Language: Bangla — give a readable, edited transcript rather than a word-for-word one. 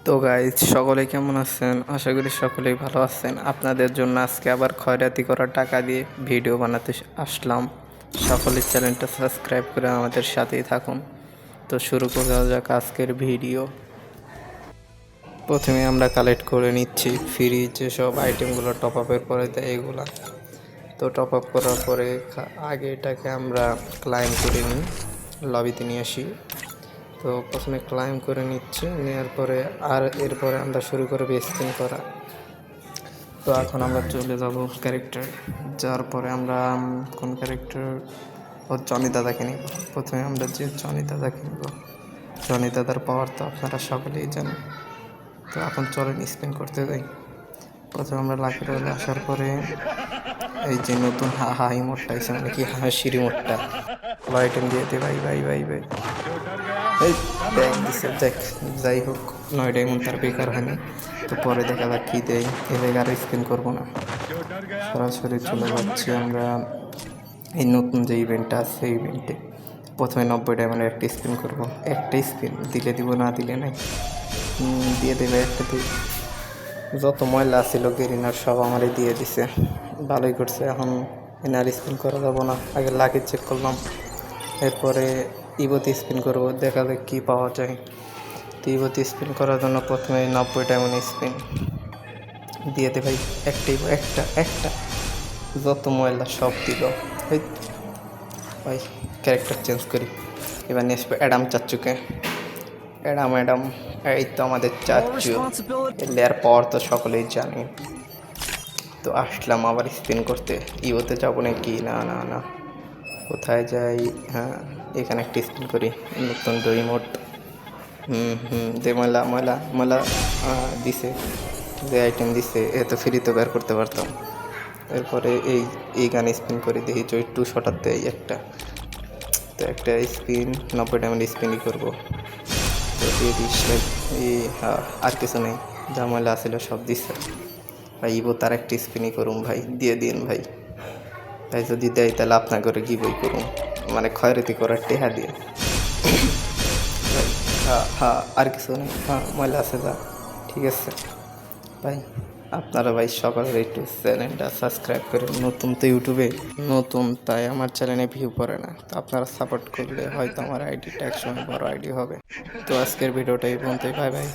তো গাইজ সকলে কেমন আছেন? আশা করি সকলেই ভালো আছেন। আপনাদের জন্য আজকে আবার খয়রাতি করা টাকা দিয়ে ভিডিও বানাতে আসলাম। সকলের চ্যানেলটা সাবস্ক্রাইব করে আমাদের সাথেই থাকুন। তো শুরু করা যাক আজকের ভিডিও। প্রথমে আমরা কালেক্ট করে নিচ্ছি ফ্রি যেসব আইটেমগুলো টপ আপের পরে দেয় এগুলা। তো টপ আপ করার পরে আগে এটাকে আমরা ক্লাইম করে নিই, লবিতে নিয়ে আসি। তো প্রথমে ক্লাইম করে নিচ্ছি, নেওয়ার পরে আর এরপরে আমরা শুরু করবো স্পিন করা। তো এখন আমরা চলে যাব ক্যারেক্টার, যার পরে আমরা কোন ক্যারেক্টার ও জনি দাদাকে নিব। প্রথমে আমরা যে জনি দাদাকে নিব, জনি দাদার পাওয়ার তো আপনারা সকলেই জানেন। তো এখন চলেন স্পিন করতে যাই। প্রথমে আমরা লাকি রোলে আসার পরে এই যে নতুন হা ইমোটটা আছে, মানে কি হাসির ইমোটটা আইটেম দিয়ে দে ভাই ভাই ভাই ভাই এই ব্যাগ দিছে। দেখ যাই হোক 9 ডায়মন্ড তার বেকার হয়নি। তো পরে দেখা যাক কী দেয়। এবার আর স্পিন করবো না, সরাসরি চলে যাচ্ছি আমরা এই নতুন যে ইভেন্টটা আছে সেই ইভেন্টে। প্রথমে 90 ডায়মন্ডের একটা স্পিন করবো। একটা স্পিন দিলে দিব, না দিলে নাই। দিয়ে দেবে একটা দিই। যত ময়লা ছিল গেরিনার সব আমারই দিয়ে দিছে, ভালোই করছে। এখন এনার স্পিন করা যাবো না, আগে লাকি চেক করলাম, এরপরে ইভোতে স্পিন করব, দেখা যাক কী পাওয়া যায়। তো ইভোতে স্পিন করার জন্য প্রথমে 90 ডায়মন্ড স্পিন দিয়ে দে ভাই। একটা একটা যত ময়লা সব দিল। এই ভাই ক্যারেক্টার চেঞ্জ করি, এবার নিয়ে আসবো অ্যাডাম চাচ্চুকে। অ্যাডাম এই তো আমাদের চাচ্চু, লেয়ার পাওয়ার তো সকলেই জানি। তো আসলাম আবার স্পিন করতে, ইভোতে যাবো নাকি? না না না, কোথায় যাই? হ্যাঁ এখানে একটা স্পিন করি, নতুন রিমোট। যে ময়লা ময়লা ময়লা দিছে, যে আইটেম দিছে এ তো ফ্রিতে বের করতে পারতাম। এরপরে এই গান স্পিন করে দেখি যে একটু শটার দেয় একটা। তো একটা স্পিন 90 ডায়মন্ড স্পিনই করবো। তো দিয়ে দিস ভাই। হ্যাঁ আর কিছু নেই, যা ময়লা আসছিল সব দিচ্ছে ভাই। ইবো তার একটা স্পিনই করুন ভাই, দিয়ে দিন ভাই। তাই যদি দেয় তাহলে আপনার করে গিবই করুন, মানে ক্ষয়রীতি করার টেহা দিয়ে ভাই। হ্যাঁ আর কিছু নেই, হ্যাঁ ময়লা আছে যা, ঠিক আছে ভাই। আপনারা ভাই সকালের একটু চ্যানেলটা সাবস্ক্রাইব করেন। নতুন তো ইউটিউবে নতুন, তাই আমার চ্যানেলে ভিউ পড়ে না। তো আপনারা সাপোর্ট করলে হয়তো আমার আইডিটা একসময় বড় আইডি হবে। তো আজকের ভিডিওটা এই পর্যন্তই, বাই বাই।